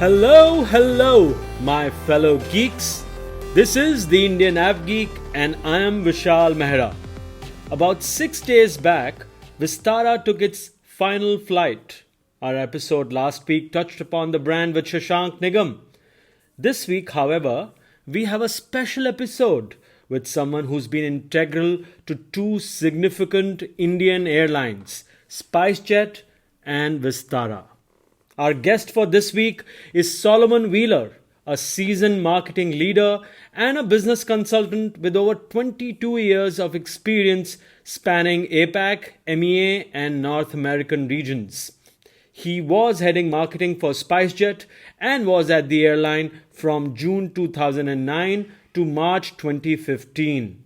Hello, hello, my fellow geeks. This is the Indian AvGeek, and I am Vishal Mehra. About 6 days back, Vistara took its final flight. Our episode last week touched upon the brand with Shashank Nigam. This week, however, we have a special episode with someone who's been integral to two significant Indian airlines, SpiceJet and Vistara. Our guest for this week is Solomon Wheeler, a seasoned marketing leader and a business consultant with over 22 years of experience spanning APAC, MEA, and North American regions. He was heading marketing for SpiceJet and was at the airline from June 2009 to March 2015.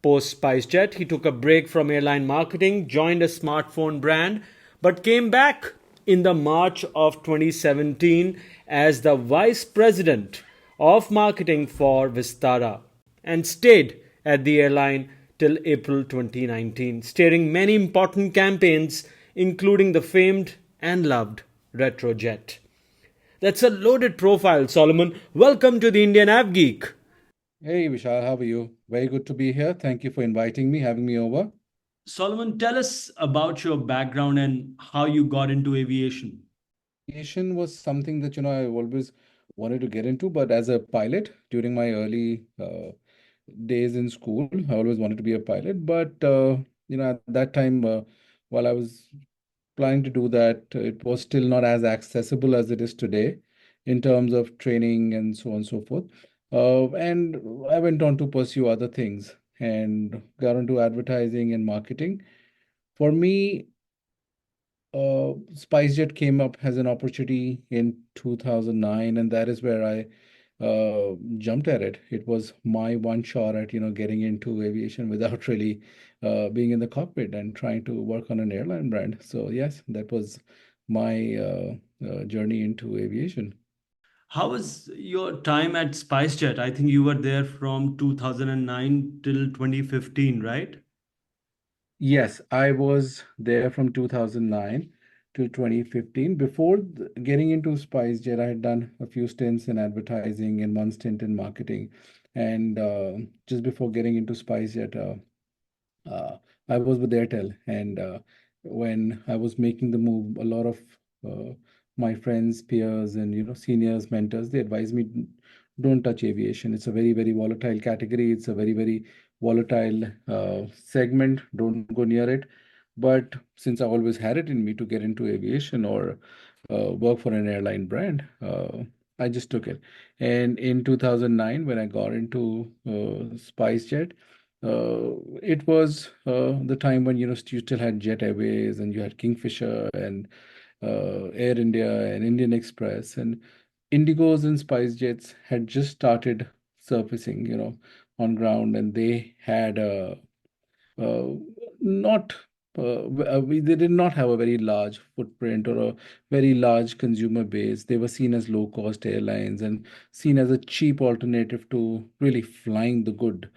Post SpiceJet, he took a break from airline marketing, joined a smartphone brand, but came back in the March of 2017 as the Vice President of Marketing for Vistara and stayed at the airline till April 2019, steering many important campaigns, including the famed and loved Retrojet. That's a loaded profile, Solomon. Welcome to the Indian AvGeek. Hey Vishal, how are you? Very good to be here. Thank you for inviting me, having me over. Solomon, tell us about your background and how you got into aviation. Aviation was something that, I always wanted to get into, but as a pilot during my early days in school, I always wanted to be a pilot. But, at that time, while I was planning to do that, it was still not as accessible as it is today in terms of training and so on and so forth. And I went on to pursue other things and got into advertising and marketing. For me, SpiceJet came up as an opportunity in 2009, and that is where I jumped at it. It was my one shot at, getting into aviation without really being in the cockpit and trying to work on an airline brand. So yes, that was my journey into aviation. How was your time at SpiceJet? I think you were there from 2009 till 2015, right? Yes, I was there from 2009 till 2015. Before getting into SpiceJet, I had done a few stints in advertising and one stint in marketing. And just before getting into SpiceJet, I was with Airtel. And when I was making the move, a lot of uh, my friends, peers, and seniors, mentors, they advised me, don't touch aviation. It's a very, very volatile category. It's a very, very volatile segment. Don't go near it. But since I always had it in me to get into aviation or work for an airline brand, I just took it. And in 2009, when I got into SpiceJet, it was the time when you still had Jet Airways and you had Kingfisher and Air India and Indian Express and Indigos and SpiceJets had just started surfacing, on ground, and they had uh, not they did not have a very large footprint or a very large consumer base. They were seen as low cost airlines and seen as a cheap alternative to really flying the good,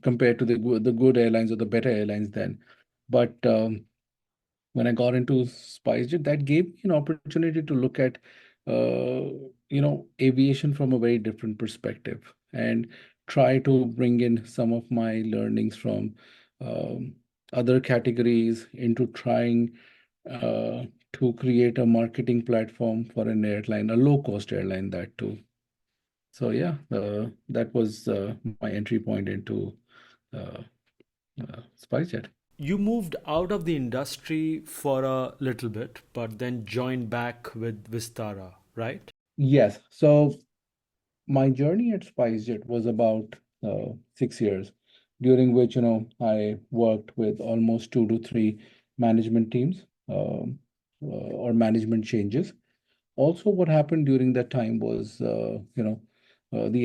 compared to the good airlines or the better airlines then. But when I got into SpiceJet, that gave me an opportunity to look at, aviation from a very different perspective and try to bring in some of my learnings from um, other categories into trying uh, to create a marketing platform for an airline, a low-cost airline, that too. So yeah, that was my entry point into uh, SpiceJet. You moved out of the industry for a little bit, but then joined back with Vistara, right? Yes. So my journey at SpiceJet was about 6 years, during which I worked with almost two to three management teams or management changes. Also, what happened during that time was, the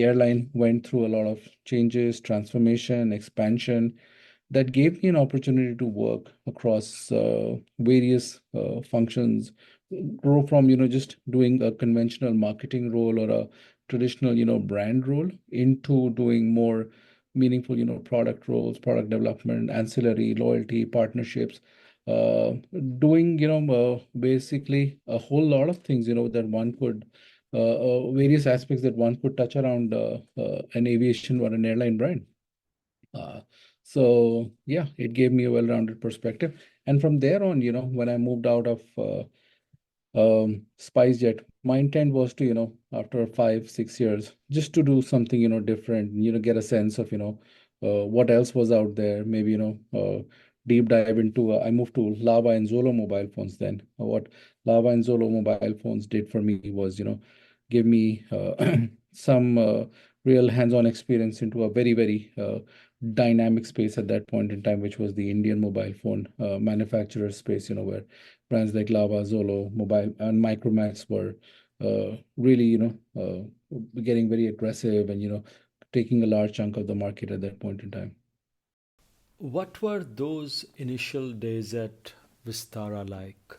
airline went through a lot of changes, transformation, expansion, that gave me an opportunity to work across various functions, grow from just doing a conventional marketing role or a traditional brand role into doing more meaningful product roles, product development, ancillary, loyalty, partnerships. uh, doing, basically a whole lot of things, that one could, various aspects that one could touch around an aviation or an airline brand. Uh, so yeah, it gave me a well-rounded perspective. And from there on, when I moved out of SpiceJet, my intent was to, after 5, 6 years, just to do something, different, get a sense of, what else was out there. Maybe, deep dive into, I moved to Lava and Zolo mobile phones then. What Lava and Zolo mobile phones did for me was, give me some real hands-on experience into a very, very dynamic space at that point in time, which was the Indian mobile phone manufacturer space, where brands like Lava, Zolo, Mobile, and Micromax were really, getting very aggressive and, taking a large chunk of the market at that point in time. What were those initial days at Vistara like?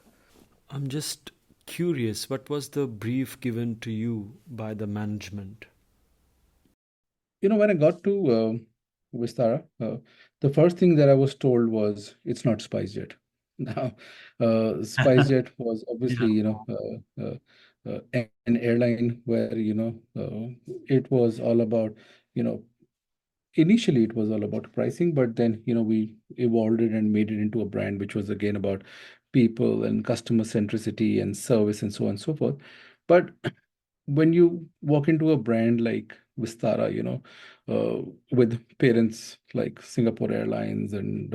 I'm just curious, what was the brief given to you by the management? When I got to Vistara, the first thing that I was told was it's not SpiceJet. Now, SpiceJet was Yeah. obviously, an airline where, it was all about, you know, initially it was all about pricing, but then, we evolved it and made it into a brand, which was again about people and customer centricity and service and so on and so forth. But when you walk into a brand like Vistara, with parents like Singapore Airlines and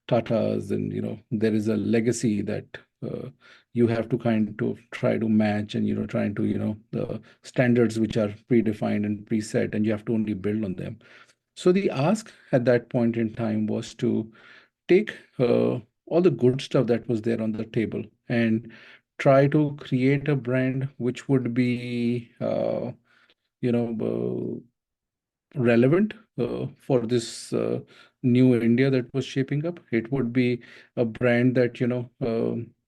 Tata's, and there is a legacy that uh, you have to kind of try to match, and trying to the standards which are predefined and preset, and you have to only build on them. So the ask at that point in time was to take all the good stuff that was there on the table and try to create a brand which would be, you know, relevant for this new India that was shaping up. It would be a brand that,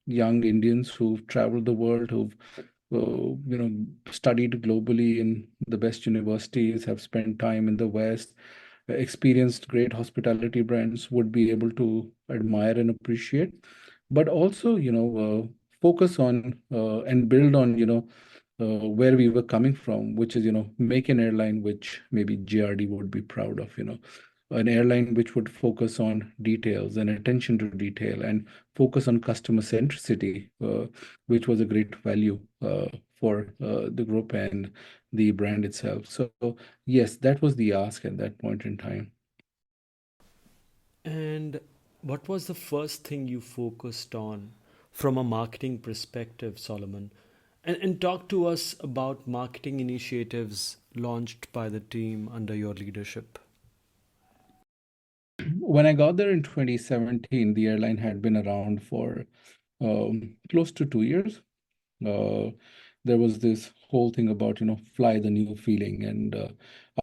young Indians who've traveled the world, who've, studied globally in the best universities, have spent time in the West, experienced great hospitality brands would be able to admire and appreciate, but also, focus on and build on, where we were coming from, which is, make an airline which maybe GRD would be proud of, an airline which would focus on details and attention to detail and focus on customer centricity, which was a great value for the group and the brand itself. So, yes, that was the ask at that point in time. And what was the first thing you focused on from a marketing perspective, Solomon? And talk to us about marketing initiatives launched by the team under your leadership. When I got there in 2017, the airline had been around for close to 2 years. Uh, there was this whole thing about, fly the new feeling. And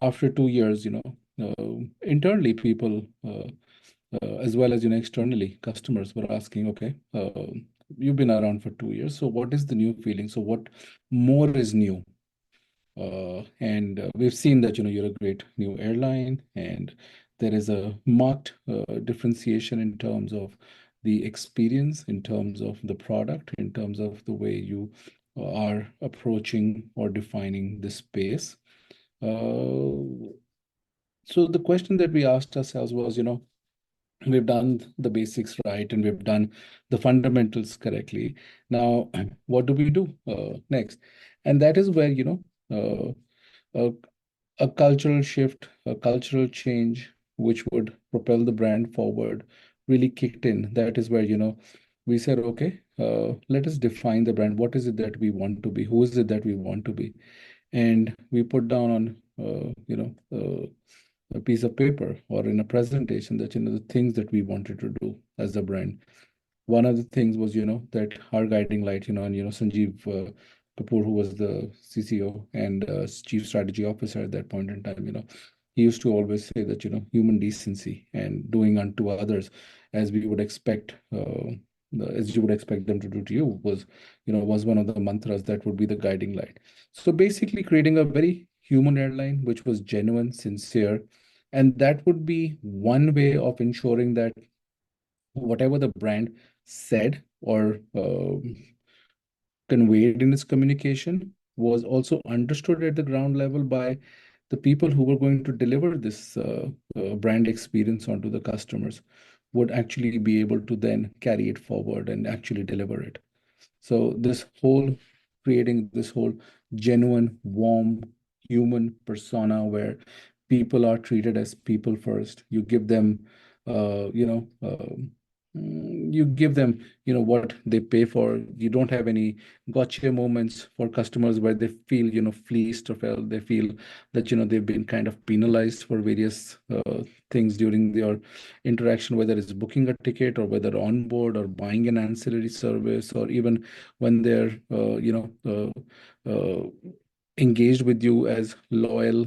after 2 years, internally people, as well as, externally, customers were asking, okay, you've been around for 2 years. So what is the new feeling? So what more is new? And we've seen that, you're a great new airline, and there is a marked differentiation in terms of the experience, in terms of the product, in terms of the way you are approaching or defining the space. Uh, so the question that we asked ourselves was, we've done the basics right and we've done the fundamentals correctly. Now, what do we do next? And that is where, a, a cultural shift, a cultural change, which would propel the brand forward, really kicked in. That is where, we said, okay, let us define the brand. What is it that we want to be? Who is it that we want to be? And we put down on, a piece of paper or in a presentation that, the things that we wanted to do as a brand. One of the things was, that our guiding light, and, Sanjeev Kapoor, who was the CCO and Chief Strategy Officer at that point in time, he used to always say that, human decency and doing unto others as we would expect, as you would expect them to do to you was, was one of the mantras that would be the guiding light. So basically creating a very human airline, which was genuine, sincere, and that would be one way of ensuring that whatever the brand said or conveyed in its communication was also understood at the ground level by the people who were going to deliver this brand experience onto the customers, would actually be able to then carry it forward and actually deliver it. So this whole creating this whole genuine, warm human persona where people are treated as people first. You give them, you give them, what they pay for. You don't have any gotcha moments for customers where they feel, fleeced or felt they feel that, they've been kind of penalized for various things during their interaction, whether it's booking a ticket or whether on board or buying an ancillary service, or even when they're engaged with you as loyal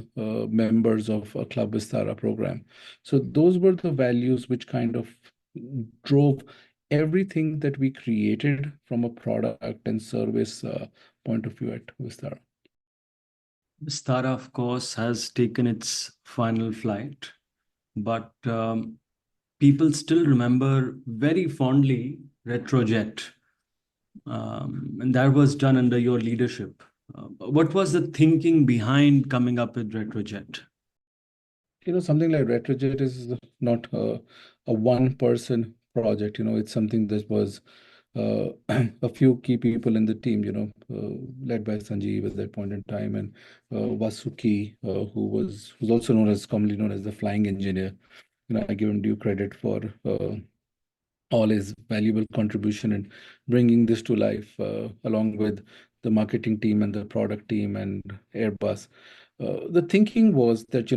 members of a Club Vistara program. So those were the values which kind of drove everything that we created from a product and service point of view at Vistara. Vistara, of course, has taken its final flight, but people still remember very fondly Retrojet, and that was done under your leadership. What was the thinking behind coming up with Retrojet? Something like Retrojet is not a one-person project. It's something that was a few key people in the team, led by Sanjeev at that point in time, and Vasuki, who's also commonly known as the flying engineer. I give him due credit for all his valuable contribution in bringing this to life, along with the marketing team and the product team and Airbus. The thinking was that,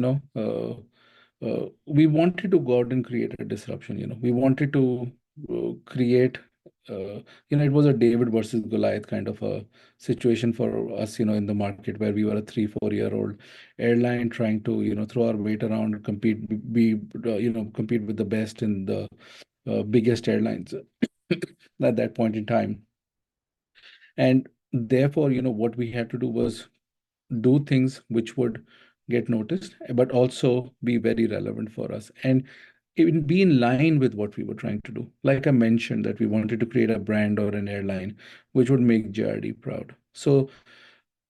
we wanted to go out and create a disruption. We wanted to create, it was a David versus Goliath kind of a situation for us, in the market where we were a 3-4 year old airline trying to, throw our weight around and compete, compete with the best in the biggest airlines at that point in time. And therefore, what we had to do was do things which would get noticed, but also be very relevant for us and even be in line with what we were trying to do. Like I mentioned, that we wanted to create a brand or an airline which would make JRD proud. So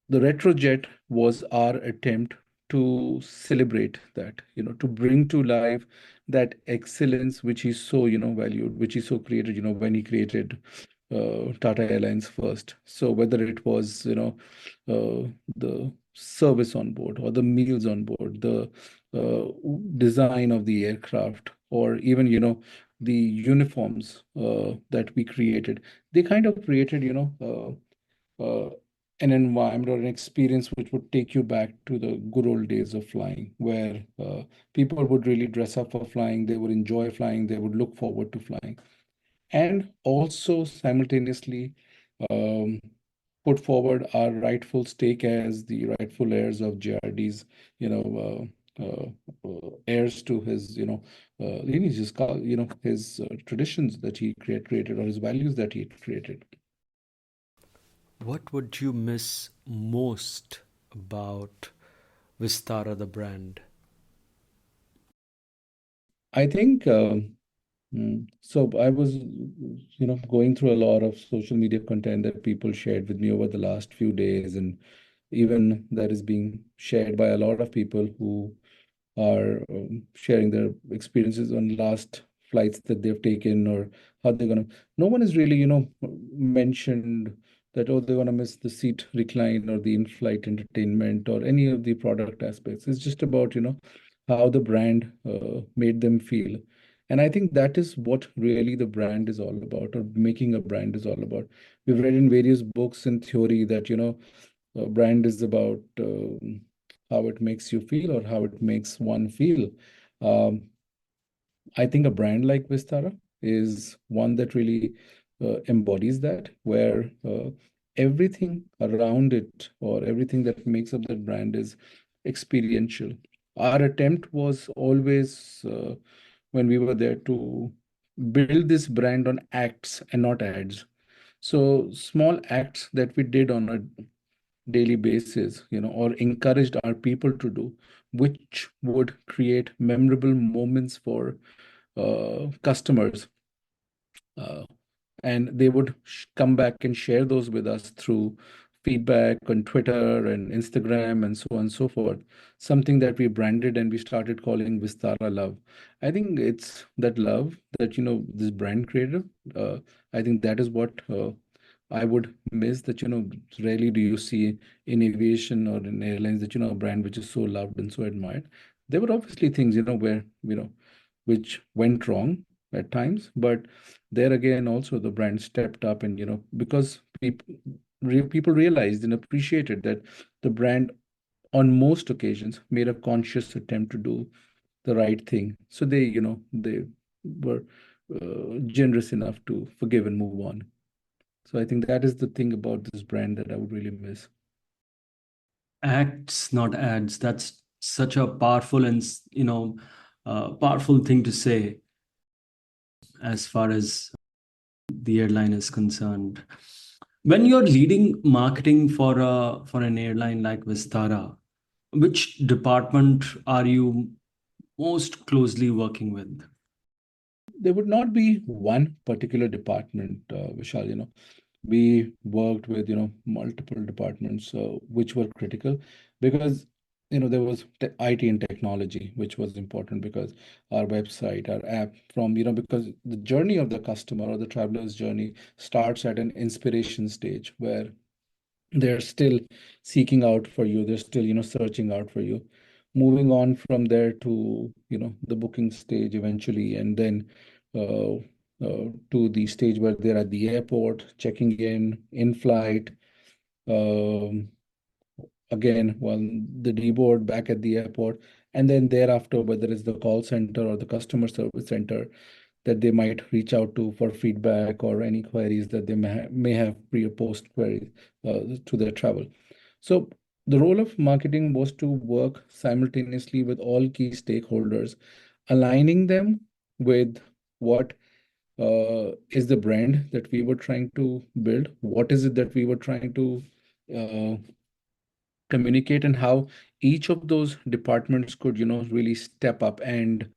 the Retrojet was our attempt to celebrate that, to bring to life that excellence which he so, valued, which he so created, when he created Tata Airlines first. So whether it was, the service on board or the meals on board, the design of the aircraft, or even, the uniforms that we created, they kind of created, an environment or an experience which would take you back to the good old days of flying, where people would really dress up for flying, they would enjoy flying, they would look forward to flying, and also simultaneously um, put forward our rightful stake as the rightful heirs of JRD's, heirs to his, lineages, his traditions that he created, or his values that he created. What would you miss most about Vistara, the brand? I think so. I was, going through a lot of social media content that people shared with me over the last few days, and even that is being shared by a lot of people who are sharing their experiences on last flights that they've taken, or how they're gonna. No one has really, mentioned that, oh, they're gonna miss the seat recline or the in-flight entertainment or any of the product aspects. It's just about, how the brand made them feel. And I think that is what really the brand is all about, or making a brand is all about. We've read in various books and theory that, a brand is about how it makes you feel or how it makes one feel. Um, I think a brand like Vistara is one that really embodies that, where everything around it or everything that makes up that brand is experiential. Our attempt was always, when we were there, to build this brand on acts and not ads. So small acts that we did on a daily basis, or encouraged our people to do, which would create memorable moments for customers. Uh, and they would come back and share those with us through feedback on Twitter and Instagram and so on and so forth. Something that we branded and we started calling Vistara Love. I think it's that love that, this brand created. I think that is what I would miss, that, rarely do you see in aviation or in airlines that, a brand which is so loved and so admired. There were obviously things, where, which went wrong at times, but there again, also the brand stepped up and, because people realized and appreciated that the brand on most occasions made a conscious attempt to do the right thing. So they were generous enough to forgive and move on. So I think that is the thing about this brand that I would really miss. Acts, not ads. That's such a powerful and powerful thing to say as far as the airline is concerned. When you're leading marketing for an airline like Vistara, which department are you most closely working with? There would not be one particular department, Vishal. We worked with multiple departments which were critical, because there was IT and technology which was important, because our website, our app, from because the journey of the customer or the traveler's journey starts at an inspiration stage where they're still seeking out for you, they're still searching out for you, moving on from there to the booking stage eventually, and then uh, to the stage where they're at the airport checking in flight, um, again while the deboard back at the airport, and then thereafter, whether it's the call center or the customer service center that they might reach out to for feedback or any queries that they may have pre or post queries to their travel. So the role of marketing was to work simultaneously with all key stakeholders, aligning them with what is the brand that we were trying to build, what is it that we were trying to uh, communicate, and how each of those departments could, really step up and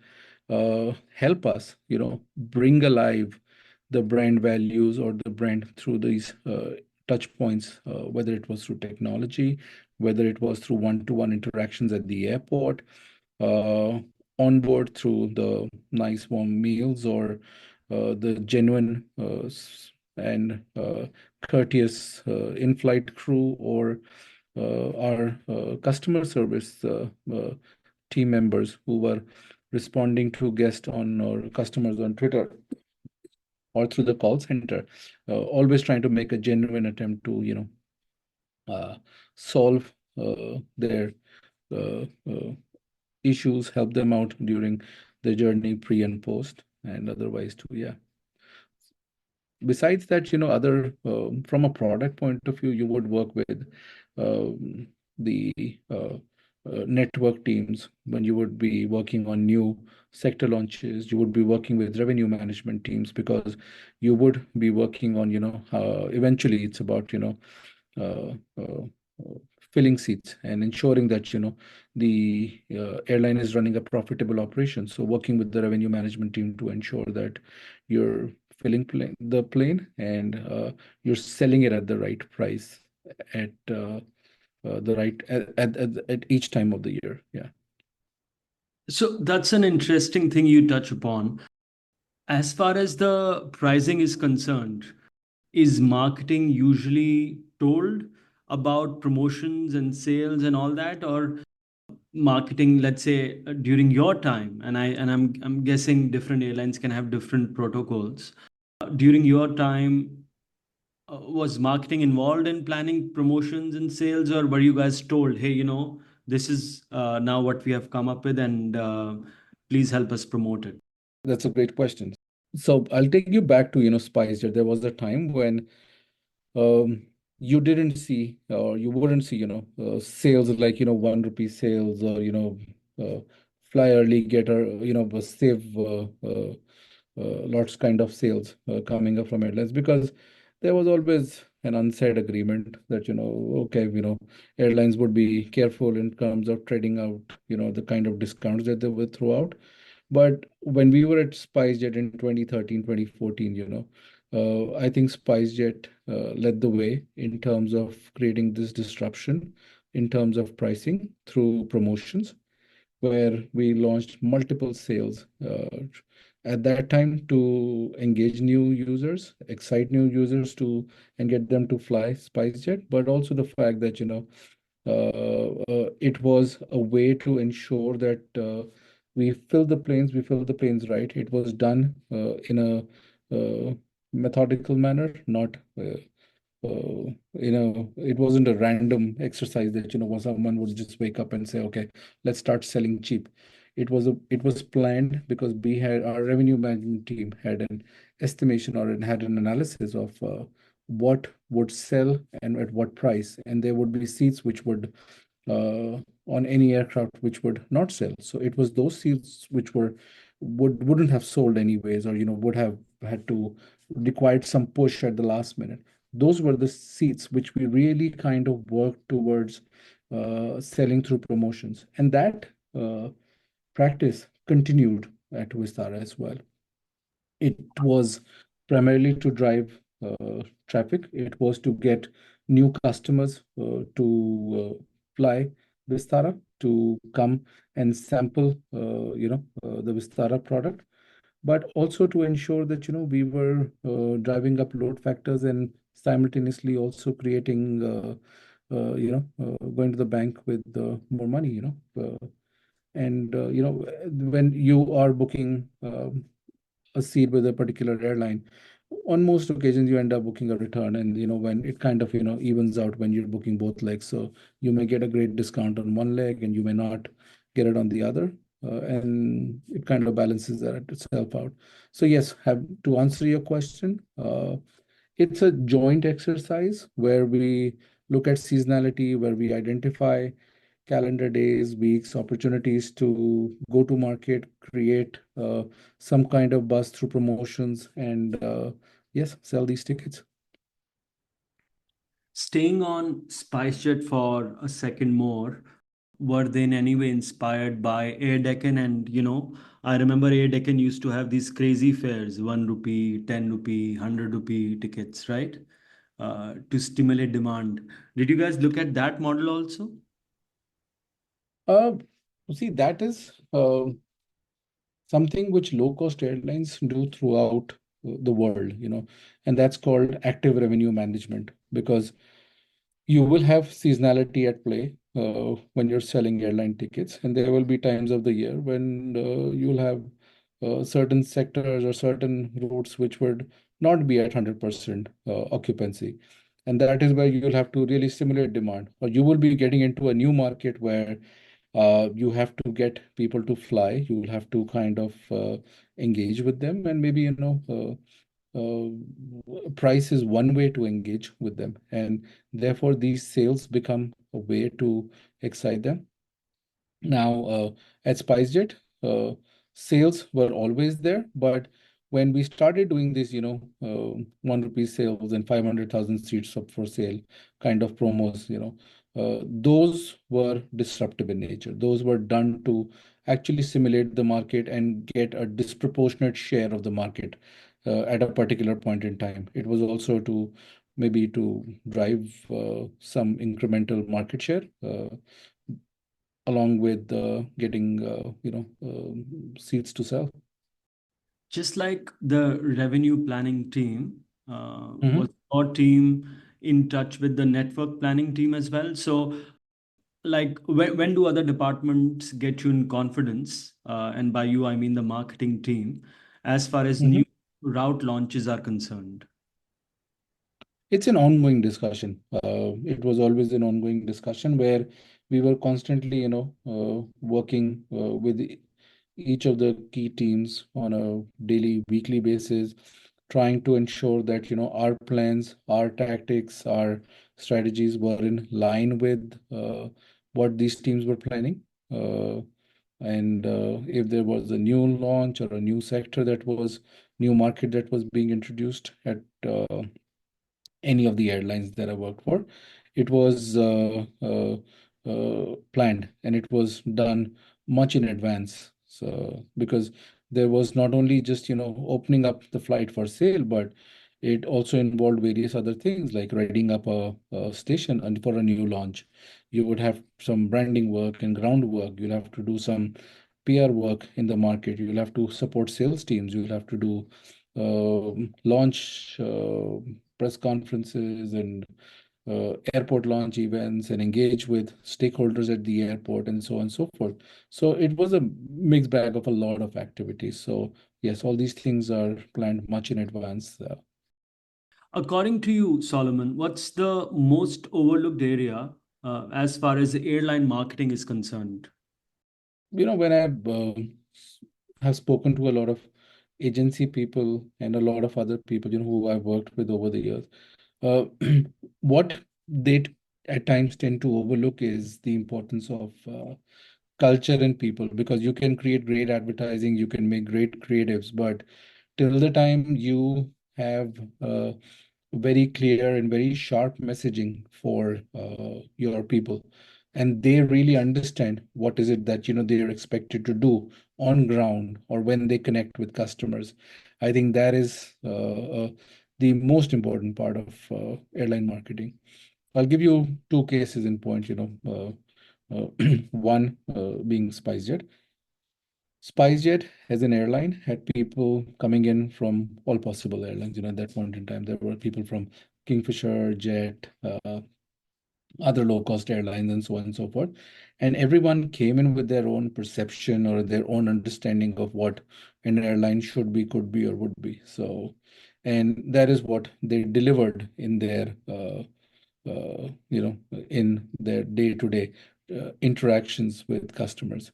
help us, bring alive the brand values or the brand through these touch points, whether it was through technology, whether it was through one-to-one interactions at the airport, uh, on board through the nice warm meals, or the genuine and courteous in-flight crew, or our customer service team members who were responding to guests on or customers on Twitter or through the call center, always trying to make a genuine attempt to, solve their uh, uh, issues, help them out during the journey pre and post, and otherwise too. Yeah. Besides that, other from a product point of view, you would work with the network teams when you would be working on new sector launches. You would be working with revenue management teams, because you would be working on, eventually it's about, uh, uh, filling seats and ensuring that the airline is running a profitable operation. So working with the revenue management team to ensure that you're filling the plane, and you're selling it at the right price at the right at each time of the year. Yeah. So that's an interesting thing you touch upon. As far as the pricing is concerned, is marketing usually told about promotions and sales and all that, or marketing, let's say, during your time, and I'm guessing different airlines can have different protocols. During your time, was marketing involved in planning promotions and sales, or were you guys told, hey, this is now what we have come up with, and please help us promote it? That's a great question. So I'll take you back to, SpiceJet. There was a time when um, you didn't see, or you wouldn't see, sales like, 1 rupee sales, or, fly early, get a, save lots kind of sales coming up from airlines, because there was always an unsaid agreement that, okay, airlines would be careful in terms of trading out, the kind of discounts that they would throw out. But when we were at SpiceJet in 2013, 2014, I think SpiceJet led the way in terms of creating this disruption in terms of pricing through promotions, where we launched multiple sales at that time to engage new users, excite new users to and get them to fly SpiceJet, but also the fact that it was a way to ensure that we fill the planes right. It was done in a methodical manner, not it wasn't a random exercise that, someone would just wake up and say, okay, let's start selling cheap. It was planned because we had our revenue management team had an estimation or had an analysis of what would sell and at what price, and there would be seats which would on any aircraft which would not sell. So it was those seats which wouldn't have sold anyways, or would have had to required some push at the last minute. Those were the seats which we really kind of worked towards selling through promotions, and that practice continued at Vistara as well. It was primarily to drive traffic. It was to get new customers to fly Vistara, to come and sample, the Vistara product, but also to ensure that, we were driving up load factors and simultaneously also creating, going to the bank with more money, and when you are booking a seat with a particular airline, on most occasions you end up booking a return, and when it kind of evens out when you're booking both legs, so you may get a great discount on one leg and you may not get it on the other, and it kind of balances that itself out. So yes, have to answer your question, it's a joint exercise where we look at seasonality, where we identify calendar days, weeks, opportunities to go to market, create some kind of buzz through promotions, and yes, sell these tickets. Staying on SpiceJet for a second more, were they in any way inspired by Air Deccan? And I remember Air Deccan used to have these crazy fares, 1 rupee, 10 rupee, 100 rupee tickets, right? To stimulate demand. Did you guys look at that model also? Uh, See, that is something which low-cost airlines do throughout the world, and that's called active revenue management, because you will have seasonality at play when you're selling airline tickets, and there will be times of the year when you'll have certain sectors or certain routes which would not be at 100% occupancy. And that is where you'll have to really stimulate demand, or you will be getting into a new market where you have to get people to fly. You will have to kind of engage with them, and maybe, price is one way to engage with them, and therefore these sales become a way to excite them. Now, at SpiceJet, sales were always there, but when we started doing this, 1 rupee sales and 500,000 seats up for sale kind of promos, those were disruptive in nature. Those were done to actually simulate the market and get a disproportionate share of the market at a particular point in time. It was also to maybe to drive some incremental market share along with getting seats to sell. Just like the revenue planning team, was Mhm. your team in touch with the network planning team as well? So, like, when do other departments get you in confidence? And by you, I mean the marketing team, as far as Mhm. new route launches are concerned. It's an ongoing discussion. It was always an ongoing discussion where we were constantly, working with each of the key teams on a daily, weekly basis, trying to ensure that, our plans, our tactics, our strategies were in line with what these teams were planning. And if there was a new launch or a new sector that was new market that was being introduced at any of the airlines that I worked for. It was planned and it was done much in advance. because there was not only just, opening up the flight for sale, but it also involved various other things like readying up a station and for a new launch. You would have some branding work and groundwork. You'll have to do some PR work in the market. You'll have to support sales teams. You'll have to do launch press conferences and airport launch events and engage with stakeholders at the airport and so on and so forth. So it was a mixed bag of a lot of activities. So yes, all these things are planned much in advance. According to you, Solomon, what's the most overlooked area as far as airline marketing is concerned? When I have spoken to a lot of agency people and a lot of other people, who I've worked with over the years, uh, what they at times tend to overlook is the importance of culture in people, because you can create great advertising, you can make great creatives, but till the time you have very clear and very sharp messaging for your people, and they really understand what is it that they are expected to do on ground or when they connect with customers, I think that is the most important part of airline marketing. I'll give you two cases in point, one being SpiceJet. SpiceJet as an airline had people coming in from all possible airlines. At that point in time, there were people from Kingfisher, Jet, other low-cost airlines, and so on and so forth. And everyone came in with their own perception or their own understanding of what an airline should be, could be, or would be. So, and that is what they delivered in their in their day-to-day interactions with customers.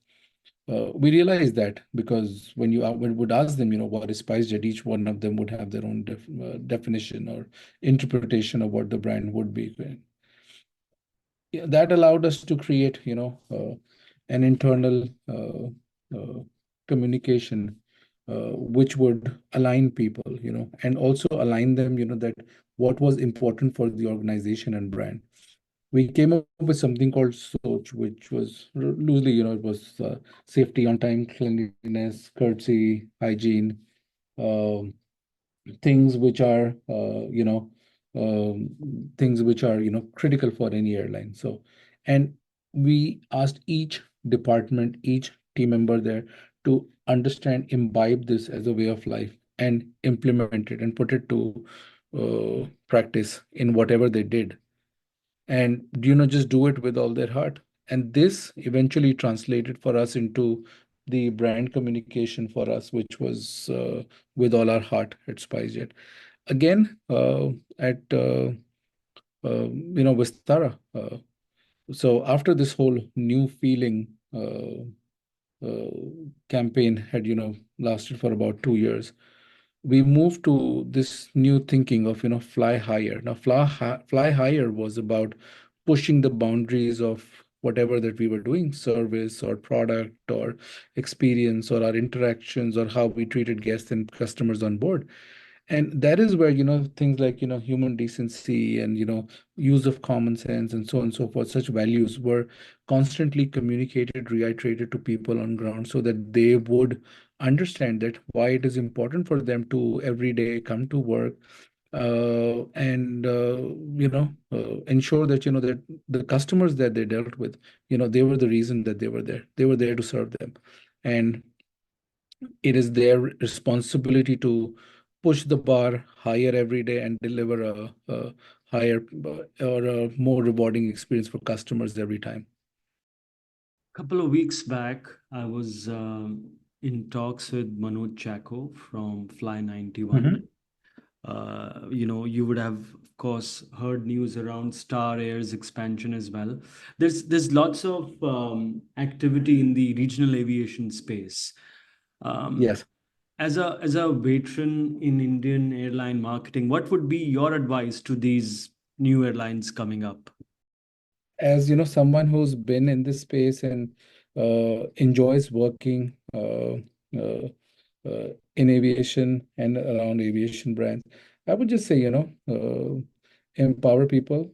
We realized that because when we would ask them, what is SpiceJet, each one of them would have their own definition or interpretation of what the brand would be. Yeah, that allowed us to create, an internal communication which would align people, and also align them, that what was important for the organization and brand. We came up with something called SOACH, which was loosely, it was safety, on time, cleanliness, courtesy, hygiene, um, things which are, things which are, critical for any airline. So, and we asked each department, each team member there to understand, imbibe this as a way of life and implement it and put it to practice in whatever they did, and just do it with all their heart. And this eventually translated for us into the brand communication for us, which was with all our heart at SpiceJet. Again, at Vistara. So after this whole new feeling uh, campaign had lasted for about 2 years, we moved to this new thinking of fly higher. Now fly higher was about pushing the boundaries of whatever that we were doing, service or product or experience or our interactions or how we treated guests and customers on board. And that is where things like human decency and use of common sense and so on and so forth, such values were constantly communicated, reiterated to people on ground, so that they would understand that why it is important for them to every day come to work, and ensure that that the customers that they dealt with, they were the reason that they were there. They were there to serve them, and it is their responsibility to push the bar higher every day and deliver a higher or a more rewarding experience for customers every time. Couple of weeks back, I was in talks with Manoj Chako from Fly 91. Mhm. You would have, of course, heard news around Star Air's expansion as well. There's lots of activity in the regional aviation space. Um, Yes. as a veteran in Indian airline marketing, what would be your advice to these new airlines coming up? As someone who's been in this space and enjoys working in aviation and around aviation brands, I would just say, empower people,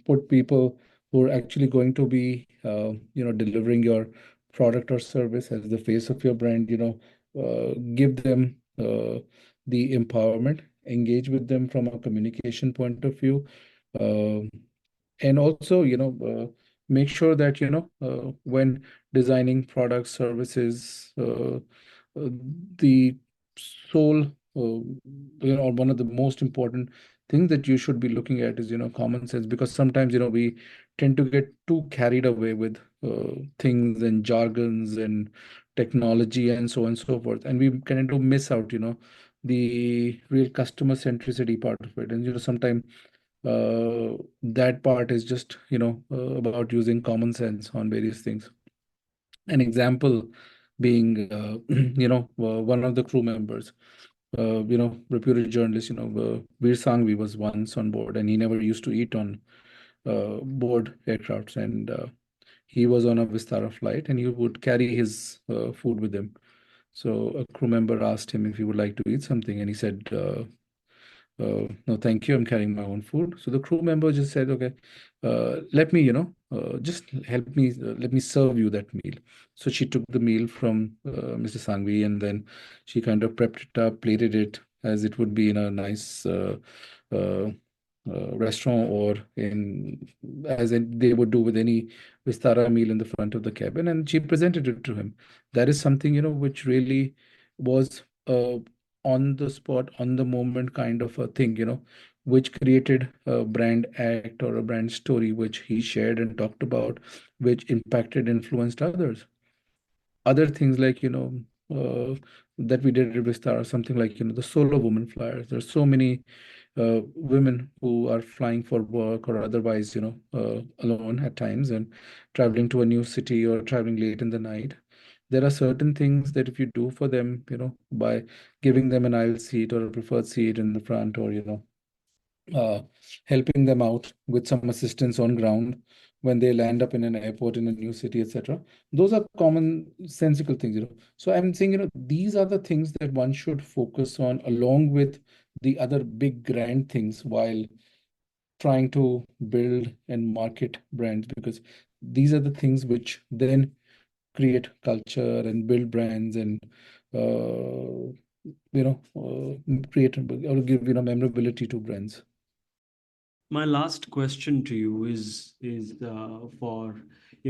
put people who are actually going to be, delivering your product or service as the face of your brand, give them the empowerment, engage with them from a communication point of view, uh, and also, make sure that, when designing products, services, the sole, one of the most important things that you should be looking at is, common sense, because sometimes, we tend to get too carried away with things and jargons and technology and so on and so forth. And we kind of miss out, the real customer centricity part of it. And, sometimes that part is just, about using common sense on various things. An example being, one of the crew members, reputed journalist, Veer Sanghvi was once on board, and he never used to eat on board aircrafts. And he was on a Vistara flight, and he would carry his food with him. So a crew member asked him if he would like to eat something, and he said, no, thank you. I'm carrying my own food. So the crew member just said, okay, let me, just help me, let me serve you that meal. So she took the meal from Mr. Sangvi, and then she kind of prepped it up, plated it as it would be in a nice uh, restaurant, or in they would do with any Vistara meal in the front of the cabin, and she presented it to him. That is something, which really was on the spot, on the moment kind of a thing, which created a brand act or a brand story, which he shared and talked about, which impacted, influenced others. Other things like, that we did at Vistara, something like, the solo woman flyers. There's so many women who are flying for work or otherwise, alone at times, and traveling to a new city or traveling late in the night. There are certain things that if you do for them, by giving them an aisle seat or a preferred seat in the front, or, uh, helping them out with some assistance on ground when they land up in an airport in a new city, etc. Those are common sensical things, So I'm saying, these are the things that one should focus on along with the other big grand things while trying to build and market brands, because these are the things which then create culture and build brands, and create or give, memorability to brands. My last question to you is for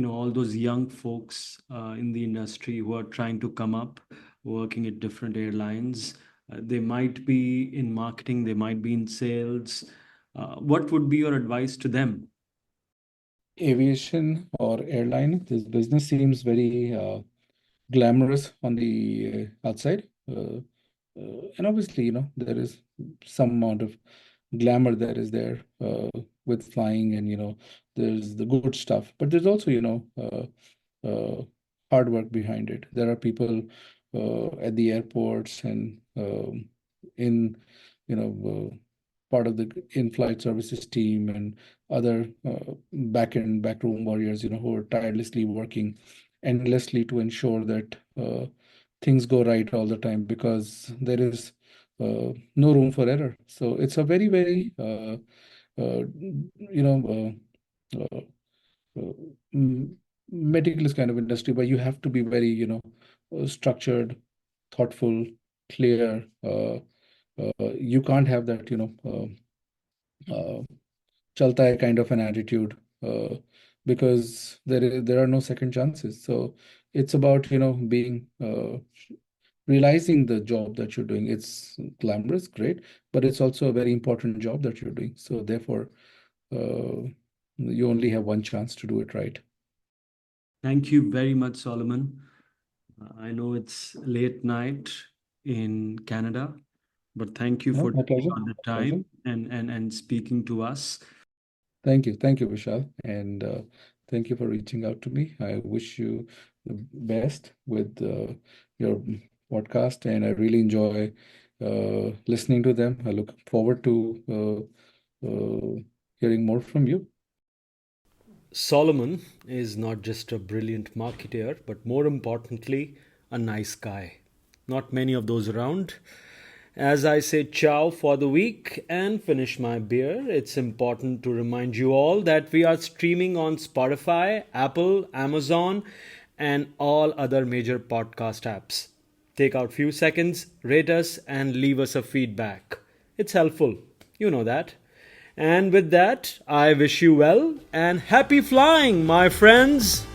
all those young folks in the industry who are trying to come up, working at different airlines. They might be in marketing, they might be in sales. What would be your advice to them? Aviation or airline, this business seems very glamorous on the outside. And obviously, there is some amount of glamour that is there with flying, and, there's the good stuff, but there's also, hard work behind it. There are people at the airports and in, part of the in-flight services team, and other backroom warriors, who are tirelessly working endlessly to ensure that things go right all the time, because there is no room for error. So it's a very, very, uh, uh, m- meticulous kind of industry, where you have to be very, structured, thoughtful, clear. You can't have that, uh, chalta hai kind of an attitude, because there are no second chances. So it's about, being realizing the job that you're doing. It's glamorous, great, but it's also a very important job that you're doing. So therefore, uh, you only have one chance to do it right. Thank you very much, Solomon. I know it's late night in Canada, but thank you No, for my taking pleasure. on the My pleasure. time and speaking to us. Thank you. Thank you, Vishal. And thank you for reaching out to me. I wish you the best with your podcast, and I really enjoy listening to them. I look forward to hearing more from you. Solomon is not just a brilliant marketer, but more importantly, a nice guy. Not many of those around. As I say ciao for the week and finish my beer, it's important to remind you all that we are streaming on Spotify, Apple, Amazon, and all other major podcast apps. Take out few seconds, rate us and leave us a feedback. It's helpful. You know that. And with that, I wish you well and happy flying, my friends.